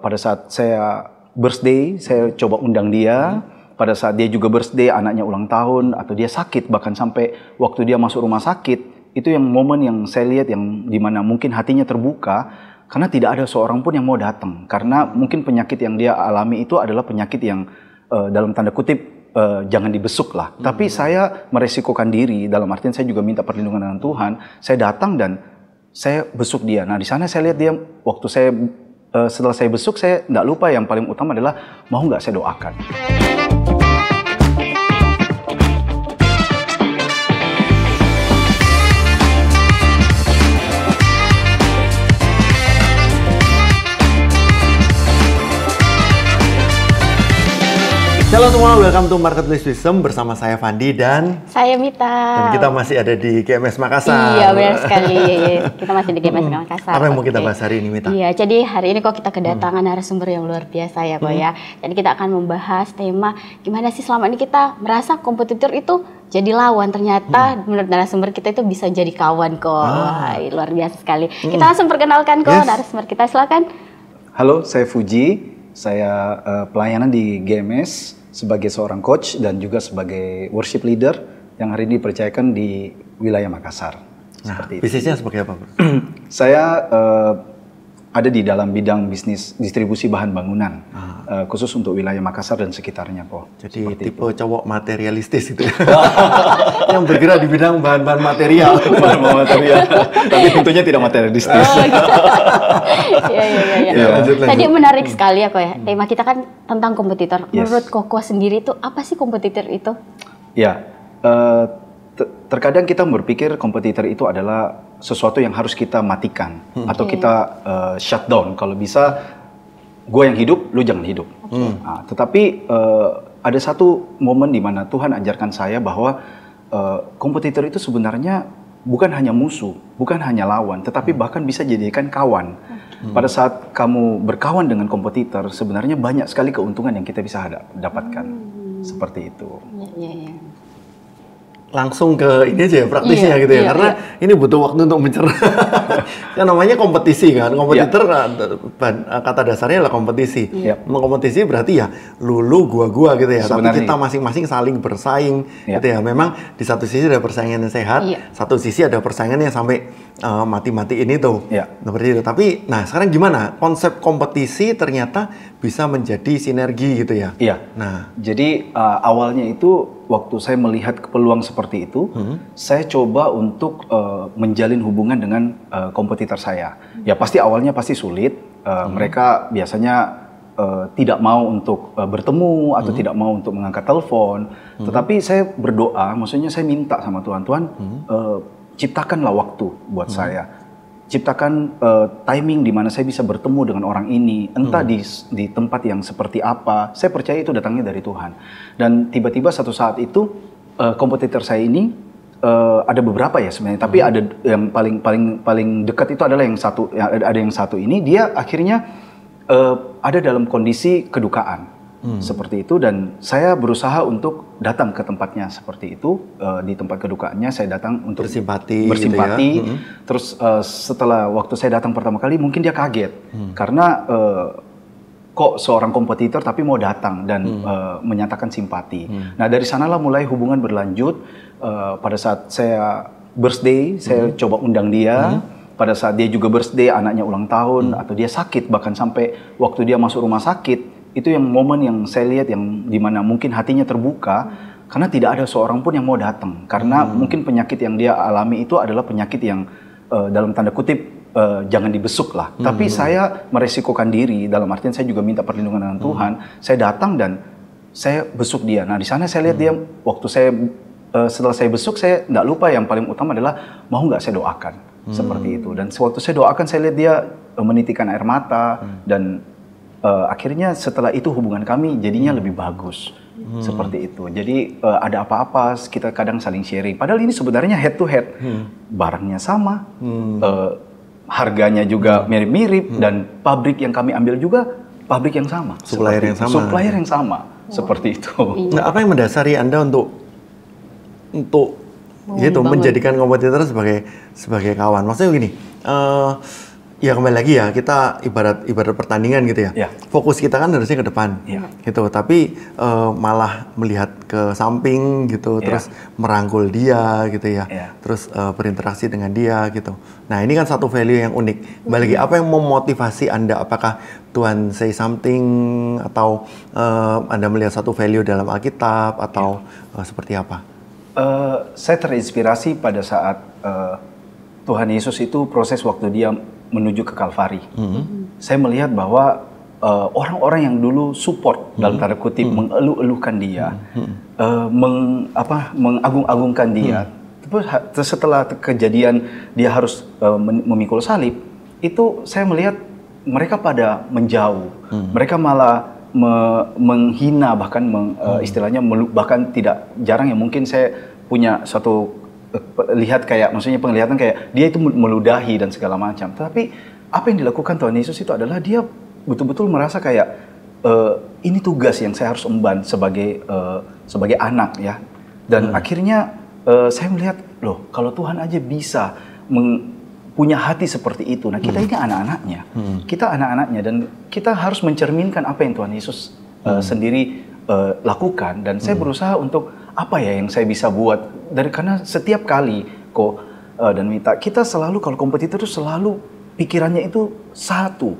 pada saat saya birthday, saya coba undang dia. Pada saat dia juga birthday, anaknya ulang tahun, atau dia sakit, bahkan sampai waktu dia masuk rumah sakit, itu yang momen yang saya lihat yang dimana mungkin hatinya terbuka, karena tidak ada seorang pun yang mau datang. Karena mungkin penyakit yang dia alami itu adalah penyakit yang dalam tanda kutip jangan dibesuk lah. Tapi saya meresikokan diri, dalam artian saya juga minta perlindungan dengan Tuhan. Saya datang dan saya besuk dia. Nah di sana saya lihat dia, waktu saya setelah saya besuk, saya tidak lupa yang paling utama adalah mau nggak saya doakan. Halo semua, welcome to Marketplace Wisdom bersama saya Fandi dan saya Mita. Dan kita masih ada di GMS Makassar. Iya benar sekali, kita masih di GMS Makassar. Apa yang mau kita bahas hari ini, Mita? Iya, jadi hari ini kok kita kedatangan narasumber yang luar biasa ya, kok ya. Jadi kita akan membahas tema gimana sih selama ini kita merasa kompetitor itu jadi lawan, ternyata menurut narasumber kita itu bisa jadi kawan kok. Wah, luar biasa sekali. Kita langsung perkenalkan kok narasumber kita, silakan. Halo, saya Fuji. Saya pelayanan di GMS sebagai seorang coach dan juga sebagai worship leader yang hari ini dipercayakan di wilayah Makassar. Seperti bisnisnya seperti apa, Bro? Saya ada di dalam bidang bisnis distribusi bahan bangunan, khusus untuk wilayah Makassar dan sekitarnya, kok. Jadi tipe cowok materialistis itu, yang bergerak di bidang bahan-bahan material. Bahan-bahan material, tapi tentunya tidak materialistis. Iya. Tadi menarik sekali ya, kok ya. Tema kita kan tentang kompetitor. Menurut Koko sendiri itu apa sih kompetitor itu? Ya, terkadang kita berpikir kompetitor itu adalah sesuatu yang harus kita matikan atau kita shutdown. Kalau bisa, gue yang hidup, lu jangan hidup. Nah, tetapi ada satu momen di mana Tuhan ajarkan saya bahwa kompetitor itu sebenarnya bukan hanya musuh, bukan hanya lawan, tetapi bahkan bisa jadikan kawan. Pada saat kamu berkawan dengan kompetitor, sebenarnya banyak sekali keuntungan yang kita bisa dapatkan. Seperti itu. Langsung ke ini aja ya, praktisnya gitu ya, karena ini butuh waktu untuk mencerna. Yang namanya kompetisi kan, kompetitor kata dasarnya adalah kompetisi. Kompetisi berarti ya lu gua gitu ya, tapi kita masing-masing saling bersaing gitu ya. Memang di satu sisi ada persaingan yang sehat, satu sisi ada persaingan yang sampai mati-matiin itu. Seperti itu. Tapi nah sekarang gimana? Konsep kompetisi ternyata bisa menjadi sinergi gitu ya. Nah, jadi awalnya itu waktu saya melihat peluang seperti itu, saya coba untuk menjalin hubungan dengan kompetitor saya. Ya pasti awalnya pasti sulit. Mereka biasanya tidak mau untuk bertemu atau tidak mau untuk mengangkat telepon. Tetapi saya berdoa, maksudnya saya minta sama Tuhan, ciptakanlah waktu buat saya. Ciptakan timing di mana saya bisa bertemu dengan orang ini, entah di tempat yang seperti apa. Saya percaya itu datangnya dari Tuhan. Dan tiba-tiba satu saat itu kompetitor saya ini ada beberapa ya sebenarnya, tapi ada yang paling dekat itu adalah yang satu. Ada yang satu ini dia akhirnya ada dalam kondisi kedukaan. Seperti itu, dan saya berusaha untuk datang ke tempatnya seperti itu. Di tempat kedukaannya saya datang untuk bersimpati gitu ya. Terus setelah waktu saya datang pertama kali mungkin dia kaget karena kok seorang kompetitor tapi mau datang dan menyatakan simpati. Nah dari sanalah mulai hubungan berlanjut. Pada saat saya birthday, saya coba undang dia. Pada saat dia juga birthday, anaknya ulang tahun atau dia sakit, bahkan sampai waktu dia masuk rumah sakit, itu yang momen yang saya lihat yang dimana mungkin hatinya terbuka, karena tidak ada seorang pun yang mau datang. Karena mungkin penyakit yang dia alami itu adalah penyakit yang dalam tanda kutip jangan dibesuk lah. Tapi saya meresikokan diri, dalam artian saya juga minta perlindungan dengan Tuhan. Saya datang dan saya besuk dia. Nah di sana saya lihat dia, waktu saya setelah saya besuk, saya tidak lupa yang paling utama adalah mau nggak saya doakan. Seperti itu. Dan waktu saya doakan, saya lihat dia menitikan air mata dan akhirnya setelah itu hubungan kami jadinya lebih bagus. Seperti itu. Jadi ada apa-apa kita kadang saling sharing. Padahal ini sebenarnya head to head. Barangnya sama, harganya juga mirip-mirip, dan pabrik yang kami ambil juga pabrik yang sama. Supplier yang sama. Supplier yang sama. Seperti itu. Nah, apa yang mendasari Anda untuk gitu menjadikan kompetitor sebagai kawan? Maksudnya gini, Ya kembali lagi ya, kita ibarat pertandingan gitu ya. Ya. Fokus kita kan harusnya ke depan, gitu. Tapi malah melihat ke samping gitu, terus merangkul dia gitu ya, terus berinteraksi dengan dia gitu. Nah ini kan satu value yang unik. Kembali lagi, apa yang memotivasi Anda? Apakah Tuhan say something atau Anda melihat satu value dalam Alkitab atau seperti apa? Saya terinspirasi pada saat Tuhan Yesus itu proses waktu dia menuju ke Kalvari. Saya melihat bahwa orang-orang yang dulu support dalam tanda kutip mengeluh-eluhkan dia, mengagung-agungkan dia. Terus setelah kejadian dia harus memikul salib, itu saya melihat mereka pada menjauh. Mereka malah menghina, bahkan istilahnya bahkan tidak jarang yang mungkin saya punya satu lihat kayak, maksudnya penglihatan kayak dia itu meludahi dan segala macam. Tapi apa yang dilakukan Tuhan Yesus itu adalah dia betul-betul merasa kayak ini tugas yang saya harus emban sebagai anak ya. Dan akhirnya saya melihat, loh kalau Tuhan aja bisa punya hati seperti itu. Nah kita ini anak-anaknya, kita anak-anaknya, dan kita harus mencerminkan apa yang Tuhan Yesus sendiri lakukan. Dan saya berusaha untuk apa ya yang saya bisa buat, karena setiap kali dan Mita, kita selalu kalau kompetitor itu selalu pikirannya itu satu,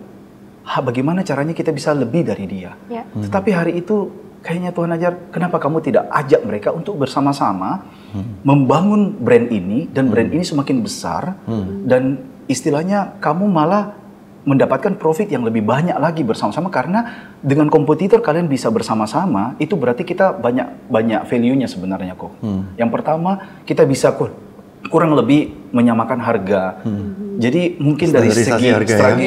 bagaimana caranya kita bisa lebih dari dia. Tetapi hari itu kayaknya Tuhan ajar, kenapa kamu tidak ajak mereka untuk bersama-sama membangun brand ini, dan brand ini semakin besar, dan istilahnya kamu malah mendapatkan profit yang lebih banyak lagi bersama-sama, karena dengan kompetitor kalian bisa bersama-sama, itu berarti kita banyak value-nya sebenarnya kok. Yang pertama, kita bisa kurang lebih menyamakan harga. Jadi mungkin dari segi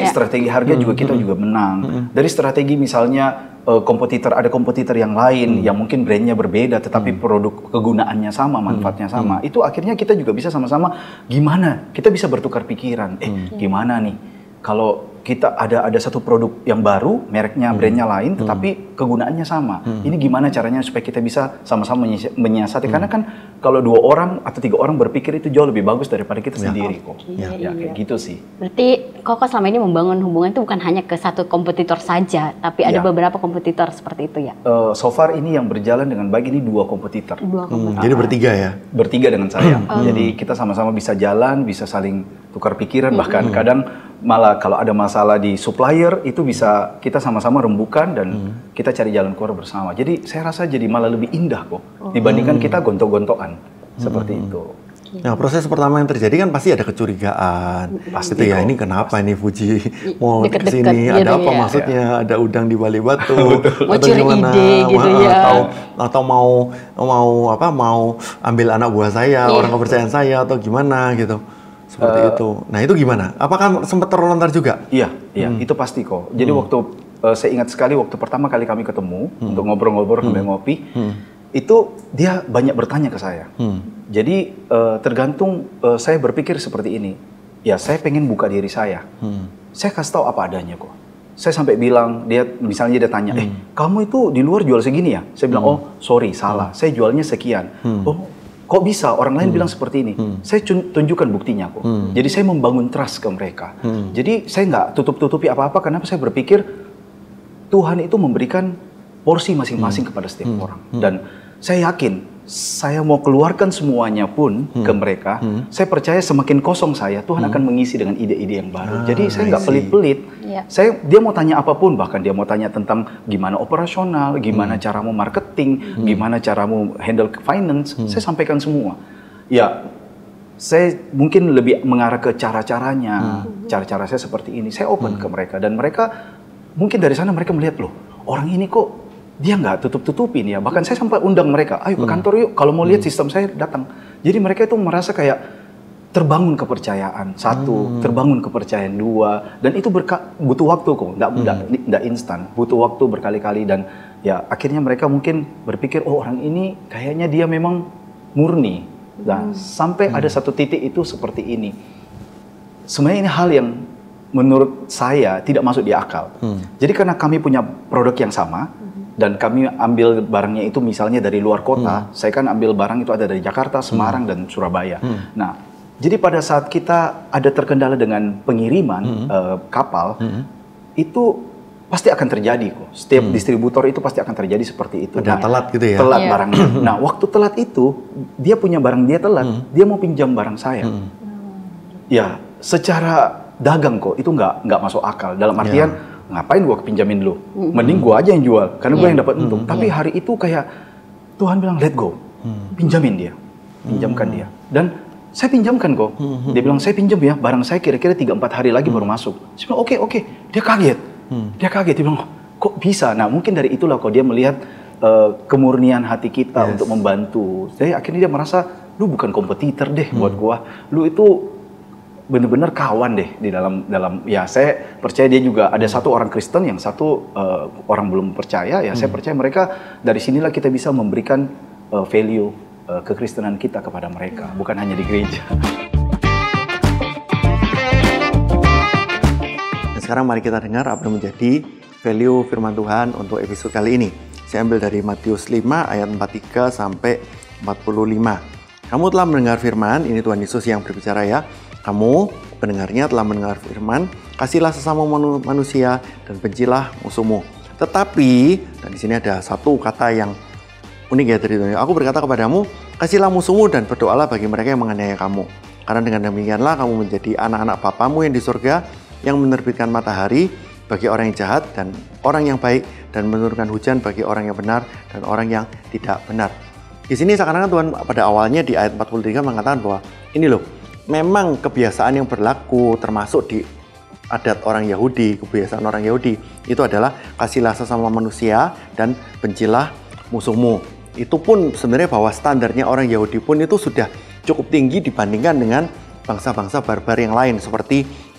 strategi harga juga kita juga menang. Dari strategi misalnya ada kompetitor yang lain yang mungkin brandnya berbeda tetapi produk kegunaannya sama, manfaatnya sama. Itu akhirnya kita juga bisa sama-sama gimana kita bisa bertukar pikiran. Gimana nih kalau kita ada satu produk yang baru, mereknya, brandnya lain, tetapi kegunaannya sama. Ini gimana caranya supaya kita bisa sama-sama menyiasati? Karena kan kalau 2 orang atau 3 orang berpikir itu jauh lebih bagus daripada kita sendiri kok. Ya kayak gitu sih. Berarti Koko selama ini membangun hubungan itu bukan hanya ke satu kompetitor saja, tapi ada beberapa kompetitor seperti itu ya? So far ini yang berjalan dengan baik ini 2 kompetitor. Jadi bertiga ya? Bertiga dengan saya. Jadi kita sama-sama bisa jalan, bisa saling tukar pikiran, bahkan kadang malah kalau ada masalah di supplier itu bisa kita sama-sama rembukan dan kita cari jalan keluar bersama. Jadi saya rasa jadi malah lebih indah kok dibandingkan kita gontok-gontokan seperti itu. Nah proses pertama yang terjadi kan pasti ada kecurigaan, pasti ya ini kenapa ini Fuji mau kesini, ada apa maksudnya, ada udang di balik batu, mau curi ide gitu ya, atau mau ambil anak buah saya, orang kepercayaan saya atau gimana gitu. Seperti itu. Nah itu gimana? Apakah sempat terlontar juga? Iya, itu pasti kok. Jadi waktu saya ingat sekali waktu pertama kali kami ketemu untuk ngobrol-ngobrol sambil ngopi, itu dia banyak bertanya ke saya. Jadi tergantung saya berpikir seperti ini. Ya saya pengen buka diri saya. Saya kasih tahu apa adanya kok. Saya sampai bilang, misalnya dia tanya, kamu itu di luar jual segini ya? Saya bilang, oh sorry salah, saya jualnya sekian. Oh kok bisa orang lain bilang seperti ini? Saya tunjukkan buktinya kok. Jadi saya membangun trust ke mereka. Jadi saya nggak tutup-tutupi apa-apa, karena saya berpikir Tuhan itu memberikan porsi masing-masing kepada setiap orang. Dan saya yakin saya mau keluarkan semuanya pun ke mereka, saya percaya semakin kosong Tuhan akan mengisi dengan ide-ide yang baru. Jadi saya nggak pelit-pelit. Dia mau tanya apapun, bahkan dia mau tanya tentang gimana operasional, gimana caramu marketing, gimana caramu handle finance, saya sampaikan semua. Ya, saya mungkin lebih mengarah ke cara-caranya, cara-cara saya seperti ini. Saya open ke mereka, dan mereka mungkin dari sana mereka melihat, loh orang ini kok dia nggak tutup-tutupin ya. Bahkan saya sampai undang mereka, ayo ke kantor yuk, kalau mau lihat sistem saya datang. Jadi mereka itu merasa kayak terbangun kepercayaan, terbangun kepercayaan, 2, dan itu butuh waktu kok, nggak instan, butuh waktu berkali-kali, dan ya akhirnya mereka mungkin berpikir, oh orang ini kayaknya dia memang murni. Nah, sampai ada satu titik itu seperti ini. Sebenarnya ini hal yang menurut saya tidak masuk di akal. Jadi karena kami punya produk yang sama, dan kami ambil barangnya itu misalnya dari luar kota, saya kan ambil barang itu ada dari Jakarta, Semarang, dan Surabaya. Nah, Jadi pada saat kita ada terkendala dengan pengiriman kapal, itu pasti akan terjadi kok. Setiap distributor itu pasti akan terjadi seperti itu. Ada telat gitu ya? Telat barangnya. Nah, waktu telat itu, dia punya barang dia telat, dia mau pinjam barang saya. Ya, secara dagang kok, itu nggak masuk akal. Dalam artian, ngapain gua pinjamin lu? Mending gua aja yang jual, karena gua yang dapat untung. Tapi hari itu kayak, Tuhan bilang, let go. Pinjamin dia. Pinjamkan dia. Dan saya pinjamkan kok. Dia bilang, saya pinjam ya, barang saya kira-kira 3-4 hari lagi baru masuk. Saya bilang, oke. Dia kaget. Dia bilang, kok bisa? Nah, mungkin dari itulah kok dia melihat kemurnian hati kita untuk membantu. Jadi akhirnya dia merasa, lu bukan kompetitor deh buat gua. Lu itu benar-benar kawan deh di dalam ya, saya percaya dia juga ada satu orang Kristen, yang satu orang belum percaya. Ya, saya percaya mereka dari sinilah kita bisa memberikan value kekristenan kita kepada mereka, bukan hanya di gereja. Sekarang mari kita dengar apa yang menjadi value firman Tuhan untuk episode kali ini. Saya ambil dari Matius 5 ayat 43 sampai 45. Kamu telah mendengar firman, ini Tuhan Yesus yang berbicara ya. Kamu pendengarnya telah mendengar firman, kasihlah sesama manusia dan bencilah musuhmu. Tetapi, dan di sini ada satu kata yang unik ya dari Tuhan. Aku berkata kepadamu, kasihlah musuhmu dan berdoalah bagi mereka yang menganiaya kamu. Karena dengan demikianlah kamu menjadi anak-anak Bapamu yang di surga, yang menerbitkan matahari bagi orang yang jahat dan orang yang baik, dan menurunkan hujan bagi orang yang benar dan orang yang tidak benar. Di sini seakan-akan Tuhan pada awalnya di ayat 43 mengatakan bahwa ini loh, memang kebiasaan yang berlaku termasuk di adat orang Yahudi, kebiasaan orang Yahudi itu adalah kasihlah sesama manusia dan bencilah musuhmu. Itu pun sebenarnya bahwa standarnya orang Yahudi pun itu sudah cukup tinggi dibandingkan dengan bangsa-bangsa barbar yang lain seperti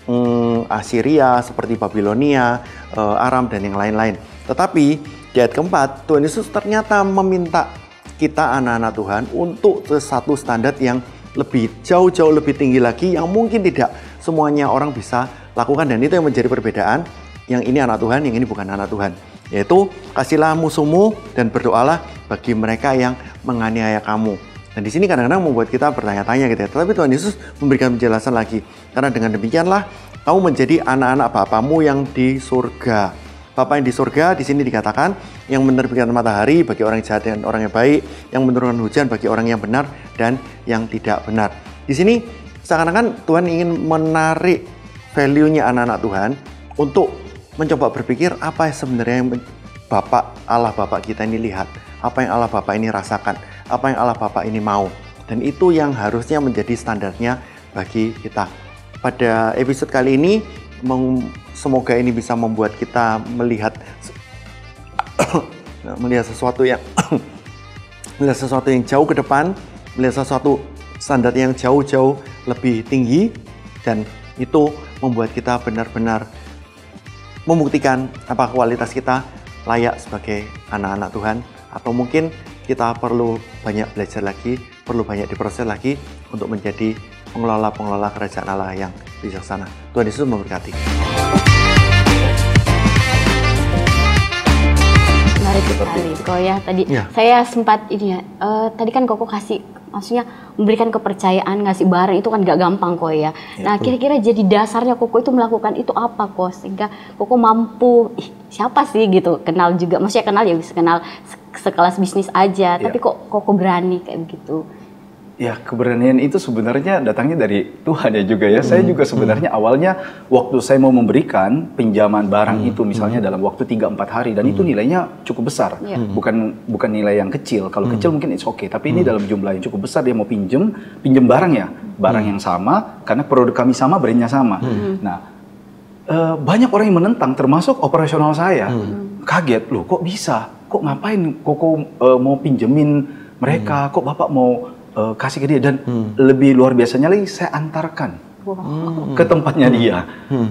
Assyria, seperti Babilonia, Aram, dan yang lain-lain. Tetapi di ayat keempat, Tuhan Yesus ternyata meminta kita anak-anak Tuhan untuk satu standar yang lebih jauh-jauh lebih tinggi lagi, yang mungkin tidak semuanya orang bisa lakukan. Dan itu yang menjadi perbedaan, yang ini anak Tuhan, yang ini bukan anak Tuhan. Yaitu, kasihlah musuhmu dan berdoalah bagi mereka yang menganiaya kamu. Dan di sini kadang-kadang membuat kita bertanya-tanya gitu ya. Tetapi Tuhan Yesus memberikan penjelasan lagi. Karena dengan demikianlah kamu menjadi anak-anak Bapamu yang di surga. Bapa yang di surga di sini dikatakan yang menerbitkan matahari bagi orang jahat dan orang yang baik, yang menurunkan hujan bagi orang yang benar dan yang tidak benar. Di sini seakan-akan Tuhan ingin menarik value-nya anak-anak Tuhan untuk mencoba berpikir apa sebenarnya yang Allah Bapa kita ini lihat, apa yang Allah Bapa ini rasakan, apa yang Allah Bapa ini mau. Dan itu yang harusnya menjadi standarnya bagi kita. Pada episode kali ini, semoga ini bisa membuat kita melihat sesuatu yang jauh ke depan, melihat sesuatu standar yang jauh-jauh lebih tinggi, dan itu membuat kita benar-benar membuktikan apa kualitas kita layak sebagai anak-anak Tuhan, atau mungkin kita perlu banyak belajar lagi, perlu banyak diproses lagi untuk menjadi pengelola-pengelola kerajaan Allah yang bijaksana. Tuhan Yesus memberkati. Menarik sekali kok ya tadi. Saya sempat ini ya, tadi kan Koko kasih, maksudnya memberikan kepercayaan, ngasih barang itu kan gak gampang kok ya. Nah kira-kira jadi dasarnya Koko itu melakukan itu apa kok, sehingga Koko mampu, siapa sih gitu, kenal juga, maksudnya kenal ya bisa kenal sekelas bisnis aja, tapi kok Koko berani kayak begitu. Ya, keberanian itu sebenarnya datangnya dari Tuhan ya juga ya. Saya juga sebenarnya awalnya waktu saya mau memberikan pinjaman barang itu misalnya dalam waktu 3-4 hari, dan itu nilainya cukup besar. Bukan nilai yang kecil. Kalau kecil mungkin it's okay, tapi ini dalam jumlah yang cukup besar. Dia mau pinjem barang ya, barang yang sama karena produk kami sama, brandnya sama. Nah, banyak orang yang menentang, termasuk operasional saya. Kaget, loh kok bisa? Kok ngapain Koko mau pinjemin mereka? Kok Bapak mau kasih ke dia? Dan lebih luar biasanya lagi, saya antarkan ke tempatnya dia.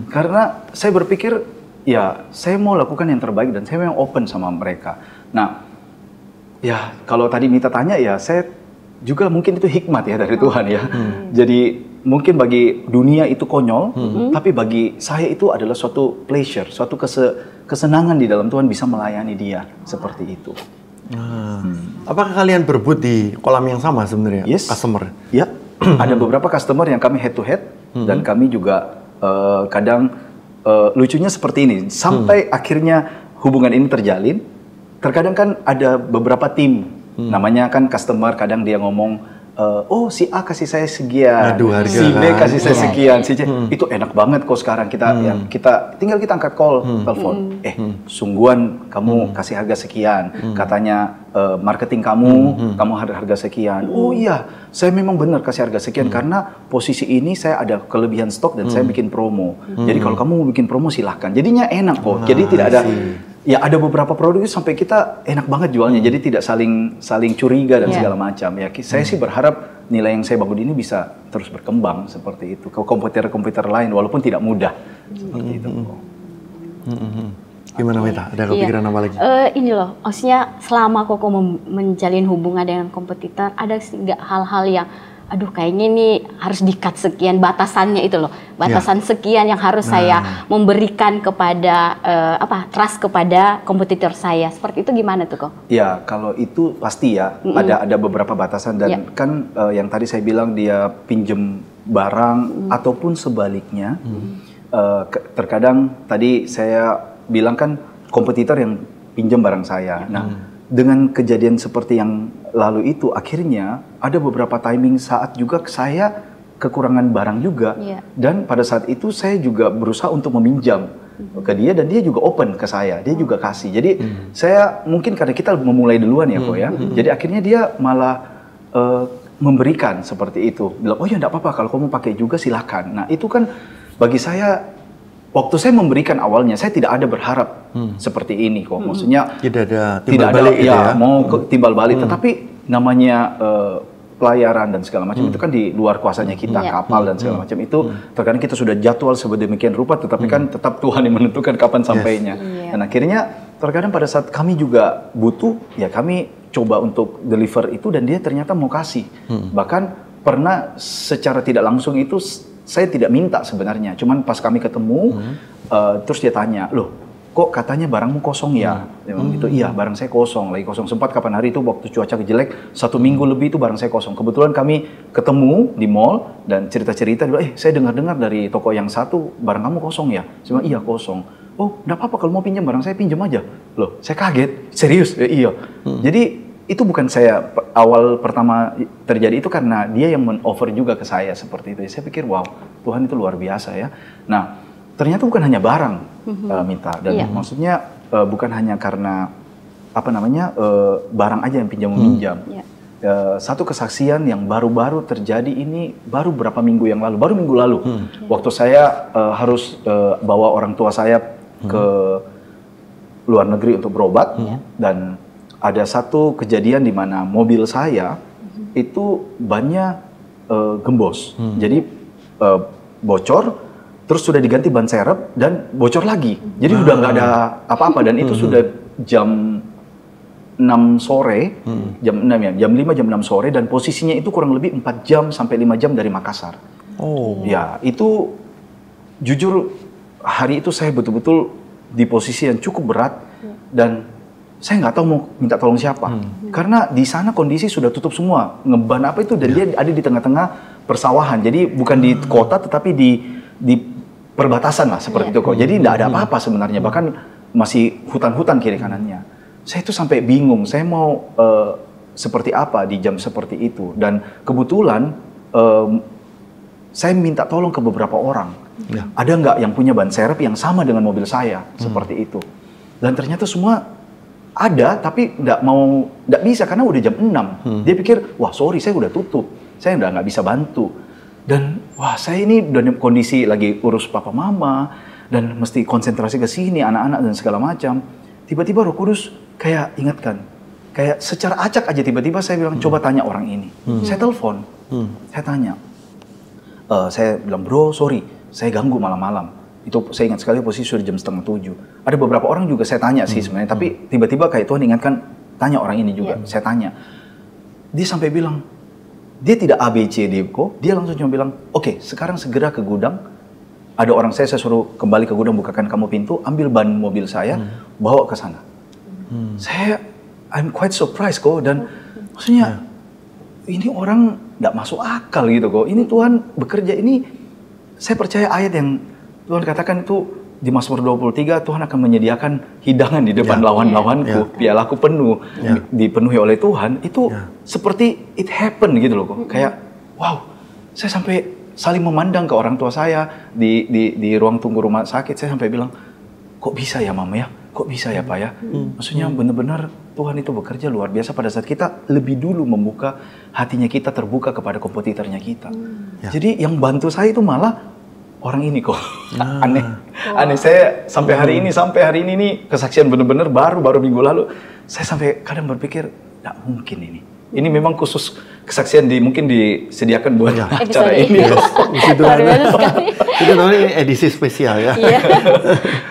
Karena saya berpikir, ya saya mau lakukan yang terbaik dan saya memang open sama mereka. Nah, ya kalau tadi Mita tanya, ya saya juga mungkin itu hikmat ya dari Tuhan ya. Jadi mungkin bagi dunia itu konyol, tapi bagi saya itu adalah suatu pleasure, suatu kesenangan di dalam Tuhan bisa melayani dia seperti itu. Apakah kalian berebut di kolam yang sama sebenarnya, Yes. customer? Ya. ada beberapa customer yang kami head to head dan kami juga kadang lucunya seperti ini sampai akhirnya hubungan ini terjalin. Terkadang kan ada beberapa tim, namanya kan customer, kadang dia ngomong, oh si A kasih saya sekian, si B kasih saya sekian, si C itu enak banget kok sekarang kita tinggal kita angkat call, telepon, sungguhan kamu kasih harga sekian, katanya marketing kamu harga sekian, oh iya saya memang benar kasih harga sekian karena posisi ini saya ada kelebihan stok dan saya bikin promo, jadi kalau kamu mau bikin promo silahkan, jadinya enak kok, jadi tidak ada. Ya ada beberapa produk itu sampai kita enak banget jualnya, jadi tidak saling curiga dan segala macam. Ya saya sih berharap nilai yang saya bangun ini bisa terus berkembang seperti itu ke komputer-komputer lain, walaupun tidak mudah seperti itu. Gimana Mita? Ada kepikiran apa lagi? Ini loh, maksudnya selama Koko menjalin hubungan dengan kompetitor, ada nggak hal-hal yang aduh kayaknya ini harus di-cut sekian, batasannya itu loh, batasan sekian yang harus saya memberikan kepada trust kepada kompetitor saya, seperti itu gimana tuh kok? Ya kalau itu pasti ya ada beberapa batasan dan kan yang tadi saya bilang dia pinjem barang ataupun sebaliknya, terkadang tadi saya bilang kan kompetitor yang pinjem barang saya, nah dengan kejadian seperti yang lalu itu akhirnya ada beberapa timing saat juga saya kekurangan barang juga dan pada saat itu saya juga berusaha untuk meminjam ke dia dan dia juga open ke saya, dia juga kasih, jadi saya mungkin karena kita memulai duluan ya kok ya, jadi akhirnya dia malah memberikan seperti itu, bilang oh ya enggak apa-apa kalau kamu pakai juga silakan. Nah itu kan bagi saya waktu saya memberikan awalnya, saya tidak ada berharap seperti ini kok. Maksudnya tidak ada timbal balik gitu ya. Mau timbal balik, tetapi namanya pelayaran dan segala macam itu kan di luar kuasanya kita, kapal dan segala macam itu. Terkadang kita sudah jadwal sedemikian rupa, tetapi kan tetap Tuhan yang menentukan kapan sampainya. Dan akhirnya terkadang pada saat kami juga butuh, ya kami coba untuk deliver itu dan dia ternyata mau kasih. Bahkan pernah secara tidak langsung itu saya tidak minta sebenarnya, cuman pas kami ketemu, terus dia tanya, loh kok katanya barangmu kosong ya? Memang gitu, iya barang saya kosong, lagi kosong. Sempat kapan hari itu waktu cuaca jelek, 1 minggu lebih itu barang saya kosong. Kebetulan kami ketemu di mall dan cerita-cerita, saya dengar-dengar dari toko yang satu, barang kamu kosong ya? Saya bilang, iya kosong. Oh, enggak apa-apa kalau mau pinjam barang saya pinjam aja. Loh, saya kaget, serius? Iya. Jadi itu bukan saya awal pertama terjadi itu karena dia yang men-offer juga ke saya seperti itu. Saya pikir wow, Tuhan itu luar biasa ya. Nah, ternyata bukan hanya barang minta dan maksudnya bukan hanya karena barang aja yang pinjam meminjam. Satu kesaksian yang baru-baru terjadi ini baru berapa minggu yang lalu, baru minggu lalu. Waktu saya harus bawa orang tua saya ke luar negeri untuk berobat dan ada satu kejadian di mana mobil saya itu bannya gembos, jadi bocor, terus sudah diganti ban serep dan bocor lagi, jadi udah nggak ada apa-apa dan itu sudah jam 6 sore, jam 6 ya, jam 5 jam 6 sore dan posisinya itu kurang lebih 4 jam sampai 5 jam dari Makassar. Ya itu jujur hari itu saya betul-betul di posisi yang cukup berat dan saya nggak tahu mau minta tolong siapa, karena di sana kondisi sudah tutup semua, ngeban apa itu dan dia ada di tengah-tengah persawahan, jadi bukan di kota tetapi di perbatasan lah seperti itu kok, jadi nggak ada apa-apa sebenarnya, bahkan masih hutan-hutan kiri kanannya. Saya itu sampai bingung, saya mau seperti apa di jam seperti itu dan kebetulan saya minta tolong ke beberapa orang, ada nggak yang punya ban serep yang sama dengan mobil saya seperti itu, dan ternyata semua ada, tapi nggak bisa karena udah jam 6. Dia pikir, wah sorry saya udah tutup, saya udah nggak bisa bantu. Dan wah saya ini udah kondisi lagi urus papa mama dan mesti konsentrasi ke sini, anak-anak dan segala macam. Tiba-tiba Roh Kudus kayak ingatkan, kayak secara acak aja tiba-tiba saya bilang coba tanya orang ini. Saya telepon, saya tanya, saya bilang bro sorry, saya ganggu malam-malam. Itu saya ingat sekali posisi sudah jam 6:30. Ada beberapa orang juga saya tanya sih sebenarnya, tapi tiba-tiba kayak Tuhan ingatkan, tanya orang ini juga. Saya tanya. Dia sampai bilang, dia tidak ABCD kok, dia langsung cuma bilang, oke, sekarang segera ke gudang, ada orang saya suruh kembali ke gudang, bukakan kamu pintu, ambil ban mobil saya, bawa ke sana. I'm quite surprised kok, dan maksudnya, ini orang nggak masuk akal gitu kok. Ini Tuhan bekerja ini, saya percaya ayat yang Tuhan katakan itu di Mazmur 23, Tuhan akan menyediakan hidangan di depan lawan-lawanku, pialaku penuh, dipenuhi oleh Tuhan. Itu seperti it happen gitu loh kok. Kayak wow, saya sampai saling memandang ke orang tua saya di ruang tunggu rumah sakit. Saya sampai bilang, kok bisa ya Mama ya? Kok bisa ya Pak ya? Maksudnya benar-benar Tuhan itu bekerja luar biasa pada saat kita lebih dulu membuka hatinya, kita terbuka kepada kompetitornya kita. Jadi yang bantu saya itu malah orang ini kok. Aneh. Aneh, saya sampai hari ini nih kesaksian benar-benar baru minggu lalu. Saya sampai kadang berpikir, nggak mungkin ini. Ini memang khusus kesaksian mungkin disediakan buat acara ini. Itu namanya edisi spesial ya.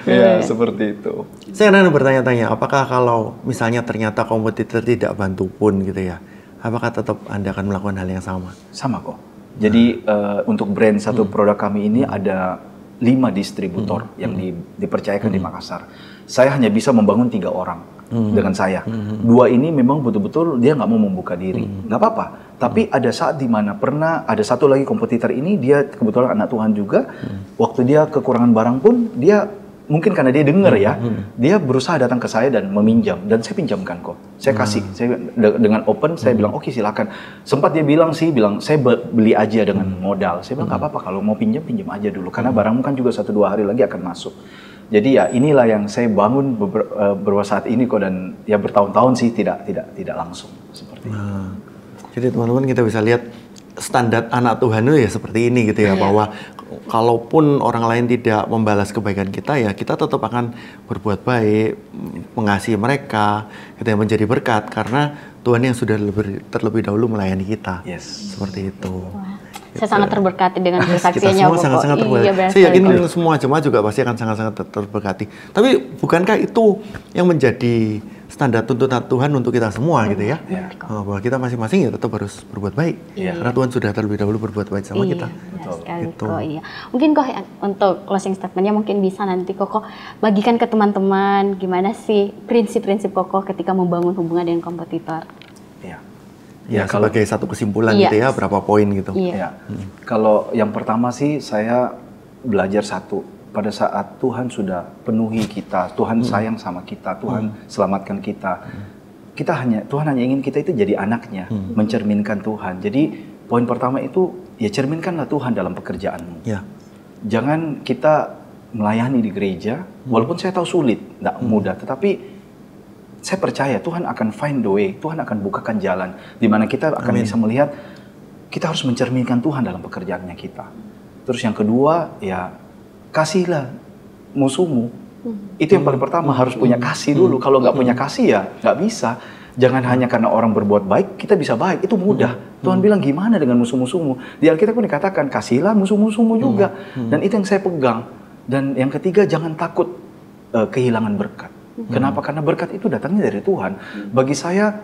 Ya, seperti itu. Saya kadang bertanya-tanya, apakah kalau misalnya ternyata kompetitor tidak bantu pun gitu ya, apakah tetap Anda akan melakukan hal yang sama? Sama kok. Jadi untuk brand satu produk kami ini ada 5 distributor yang dipercayakan di Makassar. Saya hanya bisa membangun 3 orang dengan saya. 2 ini memang betul-betul dia nggak mau membuka diri. Nggak apa-apa. Tapi ada saat dimana pernah ada satu lagi kompetitor ini, dia kebetulan anak Tuhan juga. Waktu dia kekurangan barang pun, dia mungkin karena dia dengar ya, dia berusaha datang ke saya dan meminjam, dan saya pinjamkan kok. Saya kasih, saya dengan open, saya bilang oke, silakan. Sempat dia bilang saya beli aja dengan modal. Saya bilang nggak apa-apa, kalau mau pinjam aja dulu, karena barangmu kan juga 1-2 hari lagi akan masuk. Jadi ya inilah yang saya bangun beberapa saat ini kok, dan ya bertahun-tahun sih tidak langsung seperti itu. Jadi teman-teman kita bisa lihat standar anak Tuhan itu ya seperti ini gitu ya, bahwa kalaupun orang lain tidak membalas kebaikan kita, ya kita tetap akan berbuat baik, mengasihi mereka, kita yang menjadi berkat karena Tuhan yang sudah terlebih dahulu melayani kita. Seperti itu. Saya sangat terberkati dengan kesaksiannya. Kita semua sangat-sangat terberkati. Saya yakin semua jemaat juga pasti akan sangat-sangat terberkati. Tapi bukankah itu yang menjadi standar tuntutan Tuhan untuk kita semua gitu ya? Bahwa kita masing-masing ya tetap harus berbuat baik. Karena Tuhan sudah terlebih dahulu berbuat baik sama kita. Gitu. Mungkin kok untuk closing statementnya mungkin bisa nanti Koko bagikan ke teman-teman gimana sih prinsip-prinsip Koko ketika membangun hubungan dengan kompetitor. Ya, sebagai satu kesimpulan gitu ya, berapa poin gitu. Kalau yang pertama sih saya belajar satu, pada saat Tuhan sudah penuhi kita, Tuhan sayang sama kita, Tuhan selamatkan kita. Tuhan hanya ingin kita itu jadi anaknya, mencerminkan Tuhan. Jadi poin pertama itu ya cerminkanlah Tuhan dalam pekerjaanmu. Jangan kita melayani di gereja, walaupun saya tahu sulit, tidak mudah, tetapi saya percaya Tuhan akan find the way, Tuhan akan bukakan jalan di mana kita akan bisa melihat kita harus mencerminkan Tuhan dalam pekerjaannya kita. Terus yang kedua, ya kasihlah musuhmu. Itu yang paling pertama, harus punya kasih dulu. Kalau nggak punya kasih ya nggak bisa. Jangan hanya karena orang berbuat baik, kita bisa baik. Itu mudah. Tuhan bilang gimana dengan musuh-musuhmu? Di Alkitab pun dikatakan, kasihlah musuh-musuhmu juga. Dan itu yang saya pegang. Dan yang ketiga, jangan takut kehilangan berkat. Kenapa? Karena berkat itu datangnya dari Tuhan. Bagi saya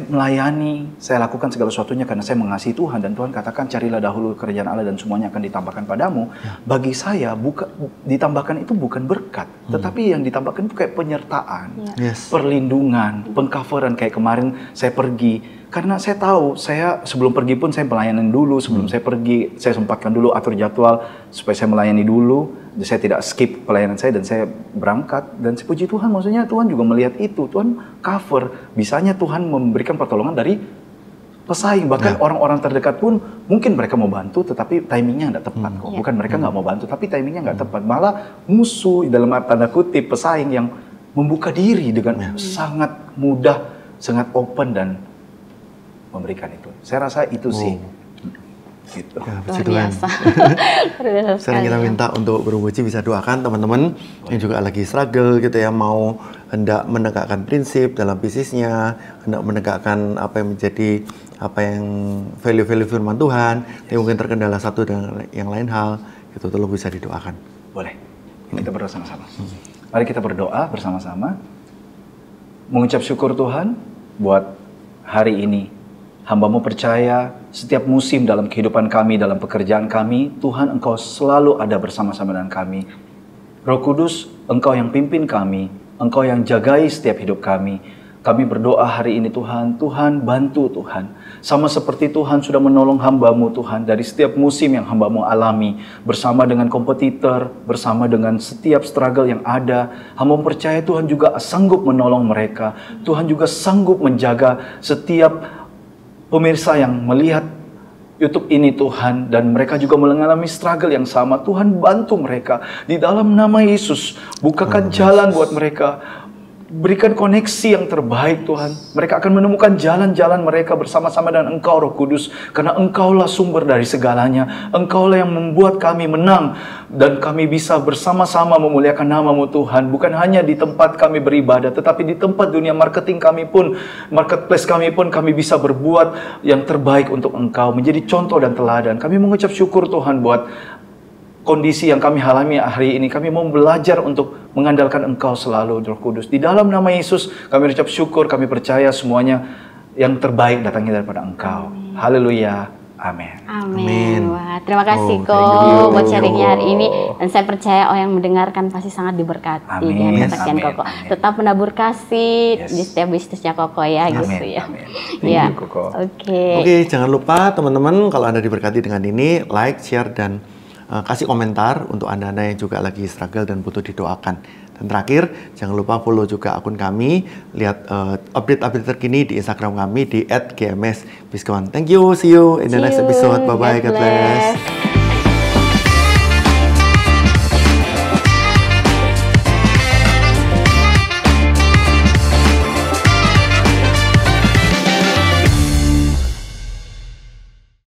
melayani, saya lakukan segala sesuatunya karena saya mengasihi Tuhan. Dan Tuhan katakan, carilah dahulu kerajaan Allah dan semuanya akan ditambahkan padamu. Bagi saya, ditambahkan itu bukan berkat. Tetapi yang ditambahkan itu kayak penyertaan, perlindungan, pengcoveran. Kayak kemarin saya pergi, karena saya tahu, saya sebelum pergi pun saya pelayanan dulu. Sebelum saya pergi, saya sempatkan dulu atur jadwal supaya saya melayani dulu. Saya tidak skip pelayanan saya dan saya berangkat. Dan puji Tuhan, maksudnya Tuhan juga melihat itu. Tuhan cover. Bisanya Tuhan memberikan pertolongan dari pesaing. Bahkan orang-orang terdekat pun mungkin mereka mau bantu, tetapi timingnya nggak tepat kok. Bukan mereka nggak mau bantu, tapi timingnya nggak tepat. Malah musuh dalam tanda kutip, pesaing yang membuka diri dengan sangat mudah, sangat open dan memberikan itu. Saya rasa itu sih. Gitu. Ya, puji Tuhan. Sekarang kita minta untuk Bro Boji bisa doakan teman-teman yang juga lagi struggle gitu ya, mau hendak menegakkan prinsip dalam bisnisnya, hendak menegakkan apa yang menjadi value-value firman Tuhan, yang mungkin terkendala satu dan yang lain hal, itu tolong bisa didoakan. Boleh. Kita berdoa sama-sama. Mari kita berdoa bersama-sama. Mengucap syukur Tuhan buat hari ini. Hamba-Mu percaya setiap musim dalam kehidupan kami, dalam pekerjaan kami, Tuhan Engkau selalu ada bersama-sama dengan kami. Roh Kudus, Engkau yang pimpin kami, Engkau yang jagai setiap hidup kami. Kami berdoa hari ini Tuhan, Tuhan bantu Tuhan. Sama seperti Tuhan sudah menolong hamba-Mu Tuhan dari setiap musim yang hamba-Mu alami. Bersama dengan kompetitor, bersama dengan setiap struggle yang ada. Hamba percaya Tuhan juga sanggup menolong mereka. Tuhan juga sanggup menjaga setiap pemirsa yang melihat YouTube ini Tuhan. Dan mereka juga mengalami struggle yang sama. Tuhan bantu mereka. Di dalam nama Yesus, bukakan jalan buat mereka. Berikan koneksi yang terbaik Tuhan. Mereka akan menemukan jalan-jalan mereka bersama-sama dengan Engkau Roh Kudus. Karena Engkaulah sumber dari segalanya. Engkaulah yang membuat kami menang. Dan kami bisa bersama-sama memuliakan nama-Mu Tuhan. Bukan hanya di tempat kami beribadah, tetapi di tempat dunia marketing kami pun, marketplace kami pun, kami bisa berbuat yang terbaik untuk Engkau. Menjadi contoh dan teladan. Kami mengucap syukur Tuhan buat kondisi yang kami alami hari ini. Kami mau belajar untuk mengandalkan Engkau selalu, Roh Kudus. Di dalam nama Yesus, kami ucap syukur, kami percaya semuanya yang terbaik datangnya daripada Engkau. Haleluya. Amin. Amin. Wah, terima kasih Ko buat you. sharingnya hari ini. Dan saya percaya yang mendengarkan pasti sangat diberkati dengan kesaksian Koko. Tetap menabur kasih di setiap bisnisnya Koko ya, gitu ya. Thank you, Koko. Oke, jangan lupa teman-teman kalau Anda diberkati dengan ini, like, share, dan kasih komentar untuk Anda-Anda yang juga lagi struggle dan butuh didoakan. Dan terakhir, jangan lupa follow juga akun kami, lihat update-update terkini di Instagram kami di @gmsbiskawan. Thank you, see you in the next episode. Bye-bye, God bless.